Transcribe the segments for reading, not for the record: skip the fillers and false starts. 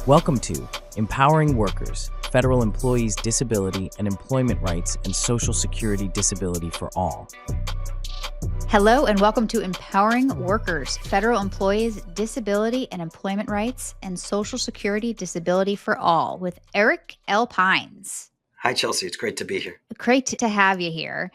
Welcome to Empowering Workers, Federal Employees' Disability and Employment Rights and Social Security Disability for All. Hello and welcome to Empowering Workers, Federal Employees' Disability and Employment Rights and Social Security Disability for All with Eric L. Pines. Hi, Chelsea. It's great to be here. Great to have you here.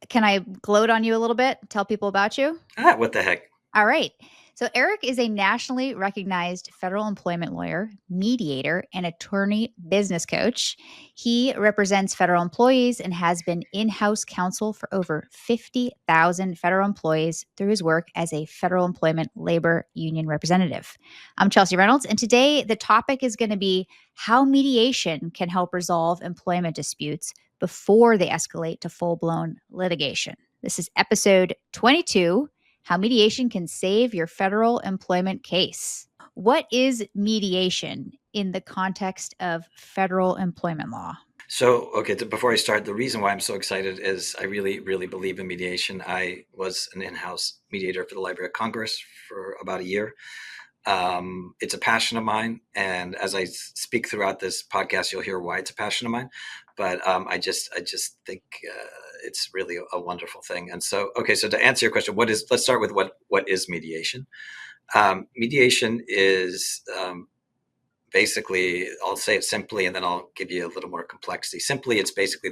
Can I gloat on you a little bit? Tell people about you? What the heck? All right. So Eric is a nationally recognized federal employment lawyer, mediator, and attorney business coach. He represents federal employees and has been in-house counsel for over 50,000 federal employees through his work as a federal employment labor union representative. I'm Chelsea Reynolds, and today the topic is going to be how mediation can help resolve employment disputes before they escalate to full-blown litigation. This is episode 22. How mediation can save your federal employment case. What is mediation in the context of federal employment law? So, before I start, the reason why I'm so excited is I really, really believe in mediation. I was an in-house mediator for the Library of Congress for about a year. It's a passion of mine. And as I speak throughout this podcast, you'll hear why it's a passion of mine. But I just think it's really a wonderful thing. And so, so to answer your question, let's start with what is mediation? Mediation is basically, I'll say it simply, and then I'll give you a little more complexity. Simply, it's basically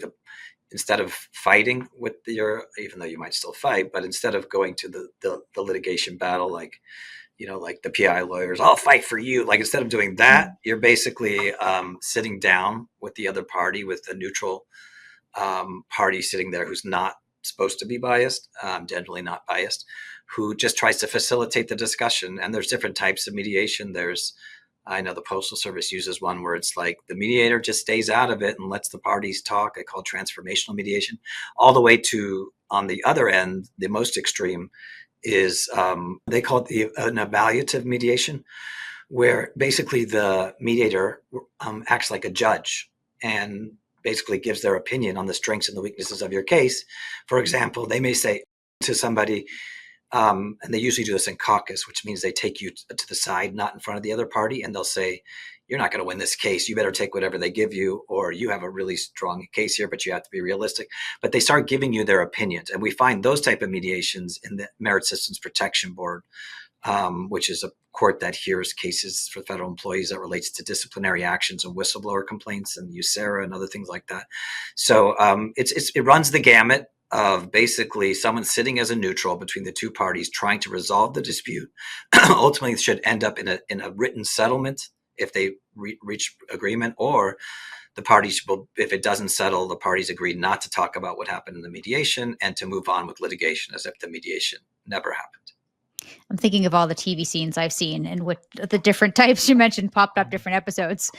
instead of fighting with even though you might still fight, but instead of going to the litigation battle, like the PI lawyers, I'll fight for you. Like instead of doing that, you're basically sitting down with the other party, with the neutral party sitting there who's not supposed to be biased, generally not biased, who just tries to facilitate the discussion. And there's different types of mediation. I know the Postal Service uses one where it's like the mediator just stays out of it and lets the parties talk. I call it transformational mediation, all the way to, on the other end, the most extreme is they call it an evaluative mediation, where basically the mediator acts like a judge and basically gives their opinion on the strengths and the weaknesses of your case. For example, they may say to somebody, and they usually do this in caucus, which means they take you to the side, not in front of the other party, and they'll say, you're not going to win this case. You better take whatever they give you, or you have a really strong case here, but you have to be realistic. But they start giving you their opinions. And we find those type of mediations in the Merit Systems Protection Board, which is a court that hears cases for federal employees that relates to disciplinary actions and whistleblower complaints and USERA and other things like that. So it runs the gamut of basically someone sitting as a neutral between the two parties trying to resolve the dispute. Ultimately, it should end up in a written settlement if they reach agreement, or the parties will, if it doesn't settle, the parties agree not to talk about what happened in the mediation and to move on with litigation as if the mediation never happened. I'm thinking of all the TV scenes I've seen and what the different types you mentioned popped up different episodes.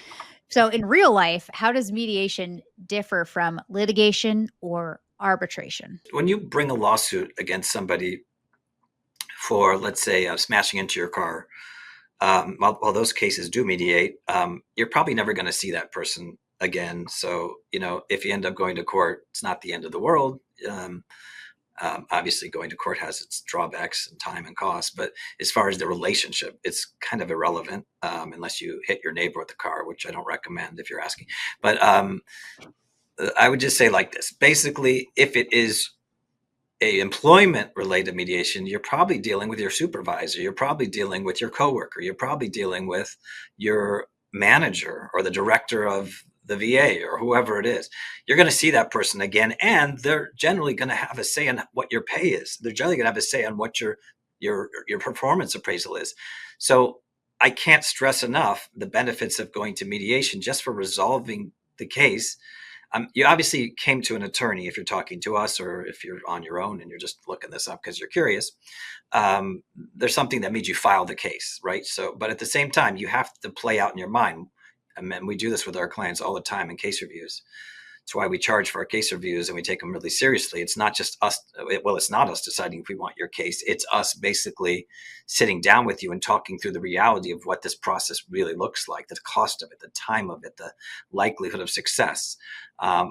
So in real life, how does mediation differ from litigation or arbitration? When you bring a lawsuit against somebody for, let's say, smashing into your car, while those cases do mediate, you're probably never going to see that person again. So, if you end up going to court, it's not the end of the world. Obviously, going to court has its drawbacks and time and cost, but as far as the relationship, it's kind of irrelevant unless you hit your neighbor with the car, which I don't recommend if you're asking. But I would just say like this. Basically, if it is a employment-related mediation, you're probably dealing with your supervisor. You're probably dealing with your coworker. You're probably dealing with your manager or the director of the VA or whoever it is. You're going to see that person again, and they're generally going to have a say on what your pay is. They're generally going to have a say on what your performance appraisal is. So I can't stress enough the benefits of going to mediation just for resolving the case. You obviously came to an attorney if you're talking to us, or if you're on your own and you're just looking this up because you're curious. There's something that made you file the case, right? So, but at the same time, you have to play out in your mind. And we do this with our clients all the time in case reviews. It's why we charge for our case reviews and we take them really seriously. It's not just us. Well, it's not us deciding if we want your case. It's us basically sitting down with you and talking through the reality of what this process really looks like, the cost of it, the time of it, the likelihood of success.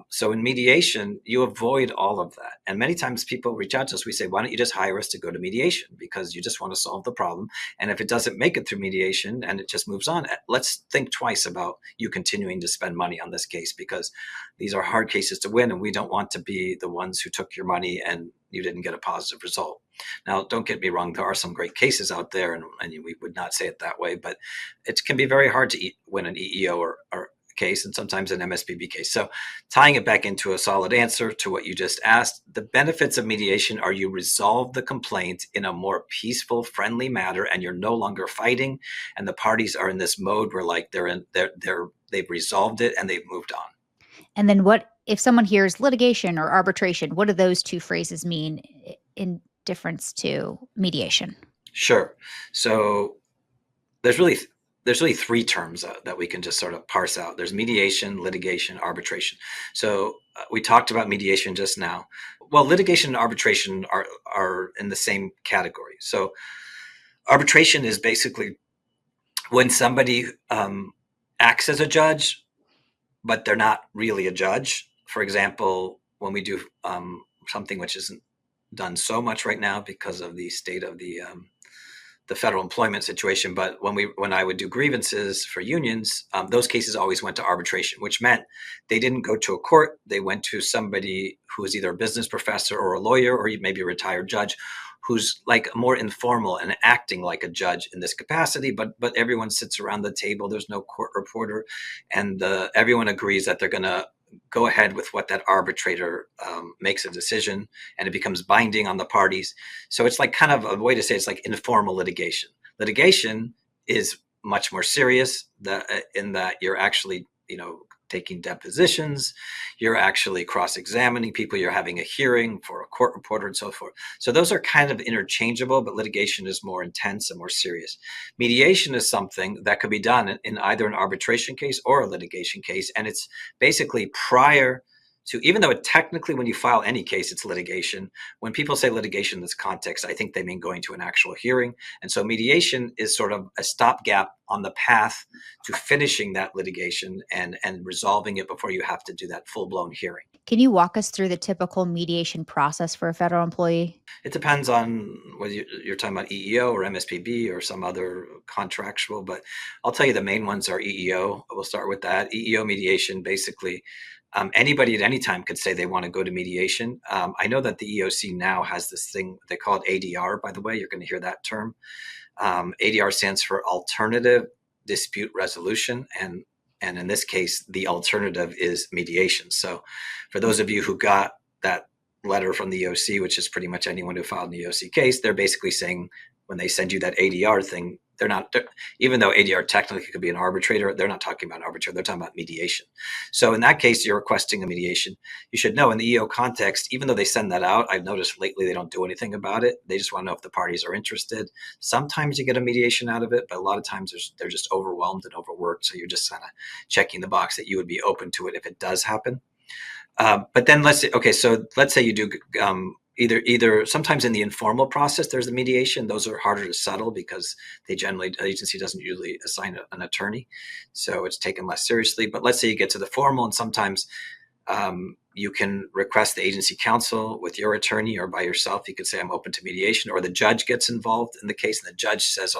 So in mediation, you avoid all of that. And many times people reach out to us, we say, why don't you just hire us to go to mediation? Because you just want to solve the problem. And if it doesn't make it through mediation and it just moves on, let's think twice about you continuing to spend money on this case, because these are hard cases to win. And we don't want to be the ones who took your money and you didn't get a positive result. Now, don't get me wrong. There are some great cases out there, and we would not say it that way, but it can be very hard to win an EEO or case, and sometimes an MSPB case. So tying it back into a solid answer to what you just asked, the benefits of mediation are you resolve the complaint in a more peaceful, friendly manner, and you're no longer fighting, and the parties are in this mode where like they've resolved it and they've moved on. And then what if someone hears litigation or arbitration? What do those two phrases mean in difference to mediation? Sure. So there's really three terms that we can just sort of parse out. There's mediation, litigation, arbitration. So we talked about mediation just now. Well, litigation and arbitration are in the same category. So arbitration is basically when somebody acts as a judge, but they're not really a judge. For example, when we do something which isn't done so much right now because of the state of the federal employment situation, but when I would do grievances for unions, those cases always went to arbitration, which meant they didn't go to a court. They went to somebody who was either a business professor or a lawyer or maybe a retired judge who's like more informal and acting like a judge in this capacity, but everyone sits around the table. There's no court reporter, and everyone agrees that they're going to go ahead with what that arbitrator makes a decision, and it becomes binding on the parties. So it's like kind of a way to say it's like informal litigation. Litigation is much more serious in that you're actually, taking depositions, you're actually cross-examining people, you're having a hearing for a court reporter and so forth. So those are kind of interchangeable, but litigation is more intense and more serious. Mediation is something that could be done in either an arbitration case or a litigation case. And it's basically prior to, even though technically when you file any case, it's litigation. When people say litigation in this context, I think they mean going to an actual hearing. And so mediation is sort of a stopgap on the path to finishing that litigation and resolving it before you have to do that full-blown hearing. Can you walk us through the typical mediation process for a federal employee? It depends on whether you're talking about EEO or MSPB or some other contractual, but I'll tell you the main ones are EEO. We'll start with that. EEO mediation, basically, anybody at any time could say they want to go to mediation. I know that the EEOC now has this thing, they call it ADR, by the way. You're going to hear that term. ADR stands for Alternative Dispute Resolution. And in this case, the alternative is mediation. So for those of you who got that letter from the EEOC, which is pretty much anyone who filed an EEOC case, they're basically saying when they send you that ADR thing, even though ADR technically could be an arbitrator, they're not talking about an arbitrator, they're talking about mediation. So in that case, you're requesting a mediation. You should know in the EO context, even though they send that out, I've noticed lately they don't do anything about it. They just want to know if the parties are interested. Sometimes you get a mediation out of it, but a lot of times they're just overwhelmed and overworked. So you're just kind of checking the box that you would be open to it if it does happen. But then let's say you do either sometimes in the informal process, there's the mediation. Those are harder to settle because the agency doesn't usually assign an attorney. So it's taken less seriously. But let's say you get to the formal, and sometimes you can request the agency counsel with your attorney or by yourself. You could say, I'm open to mediation, or the judge gets involved in the case and the judge says,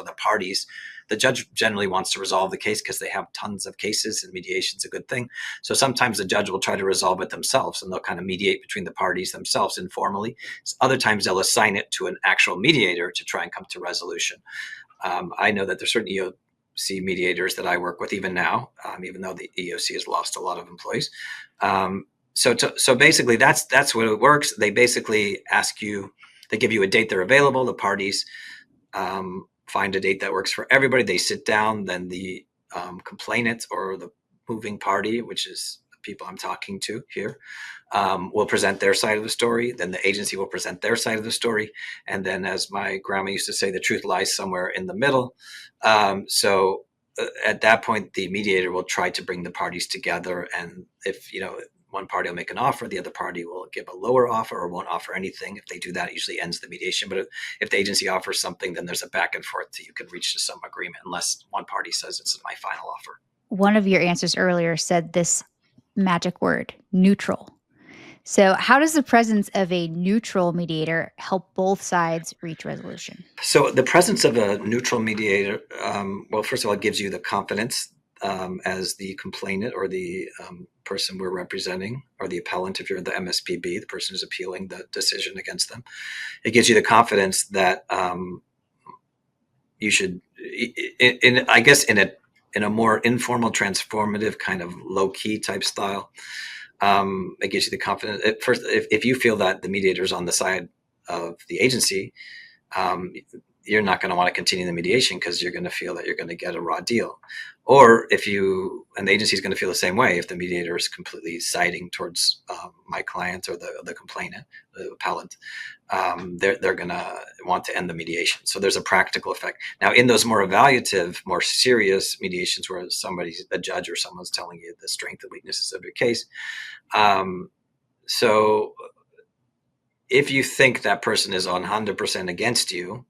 the judge generally wants to resolve the case because they have tons of cases and mediation is a good thing. So sometimes the judge will try to resolve it themselves and they'll kind of mediate between the parties themselves informally. Other times they'll assign it to an actual mediator to try and come to resolution. I know that there's certain EEOC mediators that I work with even now, even though the EEOC has lost a lot of employees. So basically that's what it works. They basically they give you a date they're available. The parties find a date that works for everybody. They sit down, then the complainant or the moving party, which is the people I'm talking to here, will present their side of the story. Then the agency will present their side of the story. And then, as my grandma used to say, the truth lies somewhere in the middle. So at that point, the mediator will try to bring the parties together. And if, one party will make an offer, the other party will give a lower offer or won't offer anything. If they do that, it usually ends the mediation. But if the agency offers something, then there's a back and forth till you can reach to some agreement, unless one party says it's my final offer. One of your answers earlier said this magic word, neutral. So how does the presence of a neutral mediator help both sides reach resolution? So the presence of a neutral mediator, well, first of all, it gives you the confidence as the complainant or the person we're representing, or the appellant if you're the MSPB, the person who's appealing the decision against them. It gives you the confidence that you should, I guess, in a more informal, transformative kind of low-key type style. It gives you the confidence. First, if you feel that the mediator is on the side of the agency, you're not going to want to continue the mediation because you're going to feel that you're going to get a raw deal. Or and the agency is going to feel the same way if the mediator is completely siding towards my client or the complainant, the appellant, they're going to want to end the mediation. So there's a practical effect. Now, in those more evaluative, more serious mediations where a judge or someone's telling you the strength and weaknesses of your case, so if you think that person is 100% against you,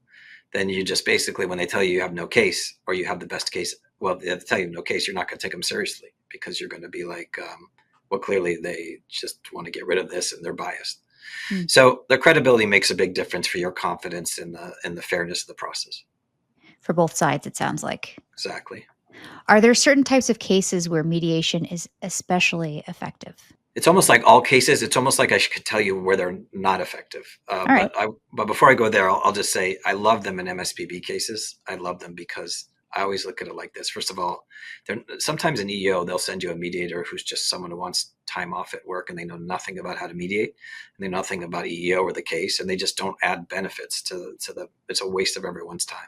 then you just basically, when they tell you have no case or you have the best case, well, they tell you no case, you're not going to take them seriously because you're going to be like, well, clearly they just want to get rid of this and they're biased. So the credibility makes a big difference for your confidence in the fairness of the process. For both sides, it sounds like. Exactly. Are there certain types of cases where mediation is especially effective? It's almost like all cases. It's almost like I could tell you where they're not effective. Right. But before I go there, I'll just say I love them in MSPB cases. I love them because I always look at it like this. First of all, sometimes in EO, they'll send you a mediator who's just someone who wants time off at work and they know nothing about how to mediate and they know nothing about EO or the case, and they just don't add benefits to it's a waste of everyone's time.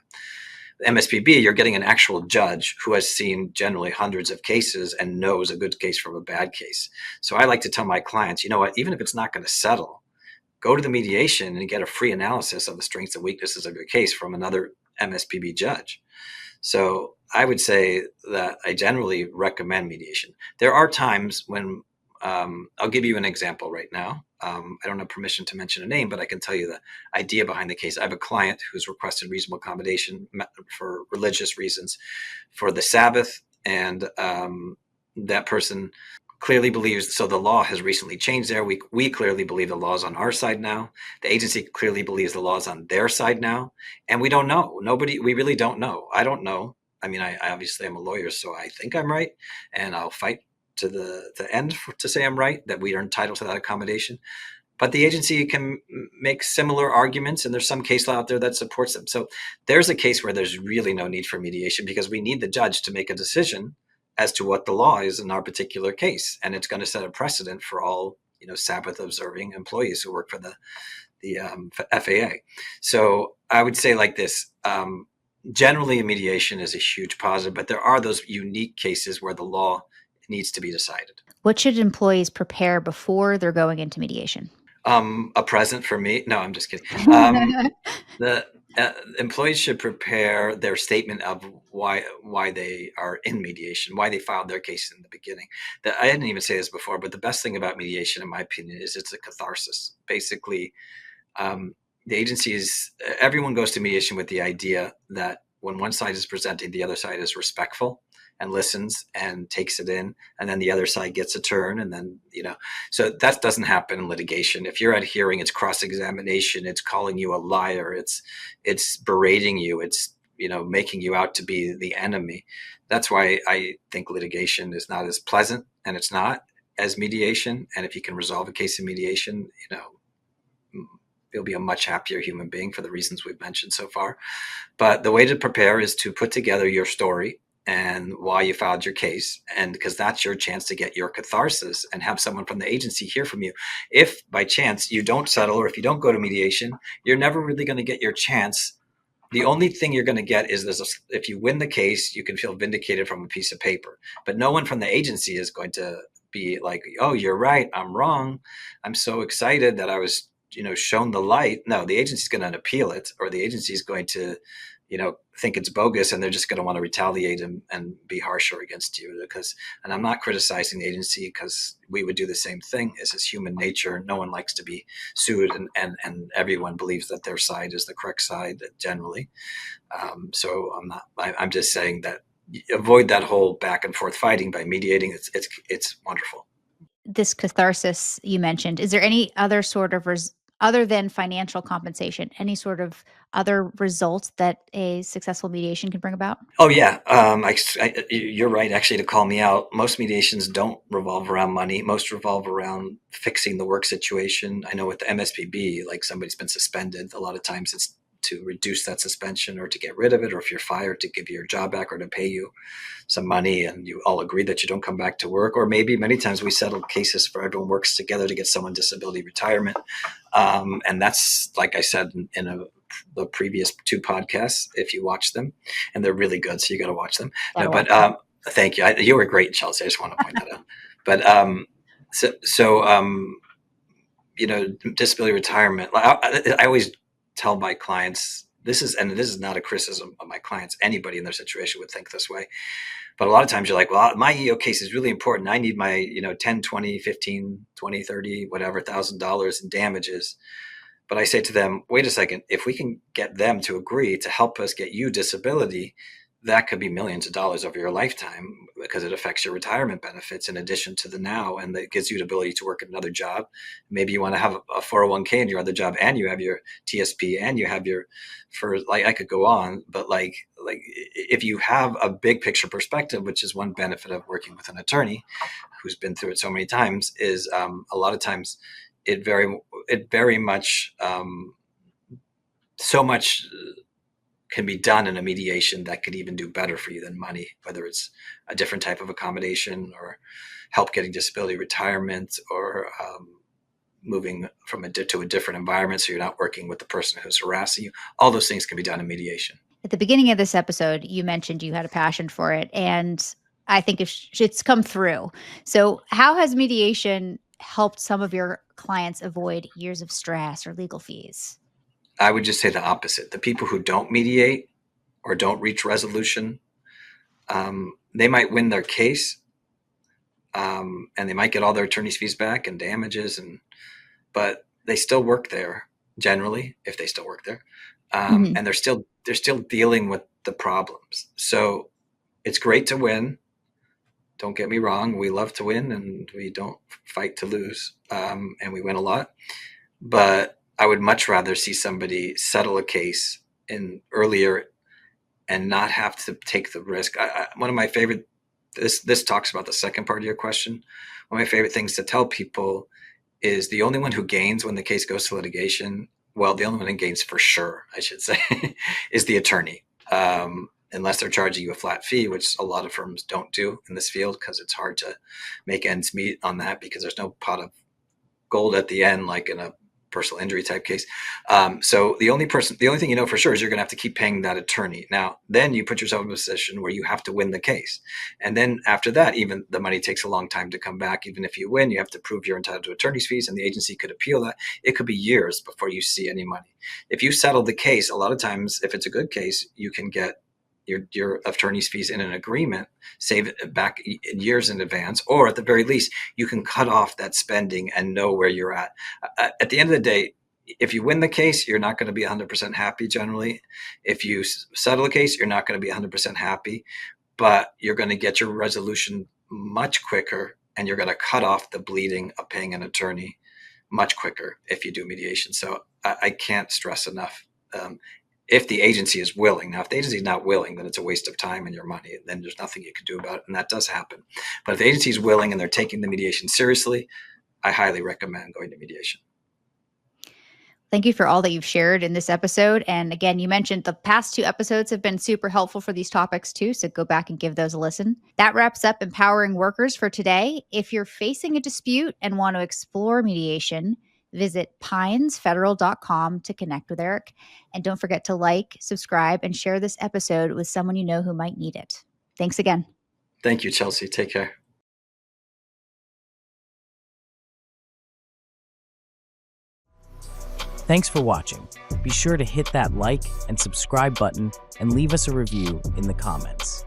The MSPB, you're getting an actual judge who has seen generally hundreds of cases and knows a good case from a bad case. So I like to tell my clients, you know what, even if it's not going to settle, go to the mediation and get a free analysis of the strengths and weaknesses of your case from another MSPB judge. So I would say that I generally recommend mediation. There are times when, I'll give you an example right now. I don't have permission to mention a name, but I can tell you the idea behind the case. I have a client who's requested reasonable accommodation for religious reasons for the Sabbath, and that person clearly believes, so the law has recently changed there. We clearly believe the law is on our side now. The agency clearly believes the law is on their side now, and we don't know. We really don't know. I don't know. I mean, I obviously am a lawyer, so I think I'm right, and I'll fight to the end to say I'm right, that we are entitled to that accommodation. But the agency can make similar arguments, and there's some case law out there that supports them. So there's a case where there's really no need for mediation because we need the judge to make a decision as to what the law is in our particular case. And it's going to set a precedent for all, Sabbath observing employees who work for the FAA. So I would say like this, generally mediation is a huge positive, but there are those unique cases where the law needs to be decided. What should employees prepare before they're going into mediation? A present for me. No, I'm just kidding. The employees should prepare their statement of why they are in mediation, why they filed their case in the beginning. I didn't even say this before, but the best thing about mediation, in my opinion, is it's a catharsis. Basically, the agencies, everyone goes to mediation with the idea that when one side is presenting, the other side is respectful and listens and takes it in, and then the other side gets a turn, and then, so that doesn't happen in litigation. If you're at a hearing, it's cross-examination, it's calling you a liar, it's berating you, it's, making you out to be the enemy. That's why I think litigation is not as pleasant, and it's not as mediation. And if you can resolve a case in mediation, you'll be a much happier human being for the reasons we've mentioned so far. But the way to prepare is to put together your story and why you filed your case, and because that's your chance to get your catharsis and have someone from the agency hear from you. If by chance you don't settle, or if you don't go to mediation, you're never really going to get your chance. The only thing you're going to get is if you win the case, you can feel vindicated from a piece of paper, but no one from the agency is going to be like, oh, you're right, I'm wrong, I'm so excited that I was shown the light. No, the agency is going to appeal it, or the agency is going to think it's bogus, and they're just going to want to retaliate and be harsher against you. And I'm not criticizing the agency, because we would do the same thing. It's just human nature. No one likes to be sued, and everyone believes that their side is the correct side generally. So I'm just saying that avoid that whole back and forth fighting by mediating. It's wonderful. This catharsis you mentioned, is there any other sort of other than financial compensation, any sort of other results that a successful mediation can bring about? Oh yeah, you're right actually to call me out. Most mediations don't revolve around money. Most revolve around fixing the work situation. I know with the MSPB, like somebody's been suspended, a lot of times it's to reduce that suspension or to get rid of it, or if you're fired, to give you your job back or to pay you some money, and you all agree that you don't come back to work. Or maybe many times we settle cases for everyone works together to get someone disability retirement. And that's, like I said in the previous 2 podcasts, if you watch them, and they're really good, so you got to watch them. No, but thank you. You were great, Chelsea. I just want to point that out. But disability retirement. I always tell my clients, this is not a criticism of my clients. Anybody in their situation would think this way. But a lot of times you're like, well, my EO case is really important. I need my, 10, 20, 15, 20, 30, whatever, $1,000 in damages. But I say to them, wait a second, if we can get them to agree to help us get you disability, that could be millions of dollars over your lifetime, because it affects your retirement benefits in addition to the now, and that gives you the ability to work at another job. Maybe you want to have a 401k in your other job, and you have your TSP, and you have I could go on, but like if you have a big picture perspective, which is one benefit of working with an attorney who's been through it so many times, is a lot of times it very much so much can be done in a mediation that could even do better for you than money, whether it's a different type of accommodation, or help getting disability retirement, or moving to a different environment so you're not working with the person who's harassing you. All those things can be done in mediation. At the beginning of this episode, you mentioned you had a passion for it, and I think it's come through. So how has mediation helped some of your clients avoid years of stress or legal fees? I would just say the opposite. The people who don't mediate or don't reach resolution, they might win their case, and they might get all their attorney's fees back and damages, but they still work there generally, if they still work there, and they're still dealing with the problems. So it's great to win. Don't get me wrong. We love to win, and we don't fight to lose, and we win a lot. But I would much rather see somebody settle a case earlier and not have to take the risk. One of my favorite, this talks about the second part of your question. One of my favorite things to tell people is the only one who gains when the case goes to litigation, well, the only one who gains for sure, I should say, is the attorney. Unless they're charging you a flat fee, which a lot of firms don't do in this field, because it's hard to make ends meet on that, because there's no pot of gold at the end, like in a personal injury type case. So the only thing you know for sure is you're going to have to keep paying that attorney. Now, then you put yourself in a position where you have to win the case. And then after that, even the money takes a long time to come back. Even if you win, you have to prove you're entitled to attorney's fees, and the agency could appeal that. It could be years before you see any money. If you settle the case, a lot of times, if it's a good case, you can get your attorney's fees in an agreement, save it back years in advance, or at the very least, you can cut off that spending and know where you're at. At the end of the day, if you win the case, you're not going to be 100% happy generally. If you settle a case, you're not going to be 100% happy, but you're going to get your resolution much quicker, and you're going to cut off the bleeding of paying an attorney much quicker if you do mediation. So I can't stress enough. If the agency is willing. Now, if the agency is not willing, then it's a waste of time and your money. Then there's nothing you can do about it, and that does happen. But if the agency is willing and they're taking the mediation seriously, I highly recommend going to mediation. Thank you for all that you've shared in this episode. And again, you mentioned the past 2 episodes have been super helpful for these topics too, so go back and give those a listen. That wraps up Empowering Workers for today. If you're facing a dispute and want to explore mediation, visit pinesfederal.com to connect with Eric. And don't forget to like, subscribe, and share this episode with someone you know who might need it. Thanks again. Thank you, Chelsea. Take care. Thanks for watching. Be sure to hit that like and subscribe button and leave us a review in the comments.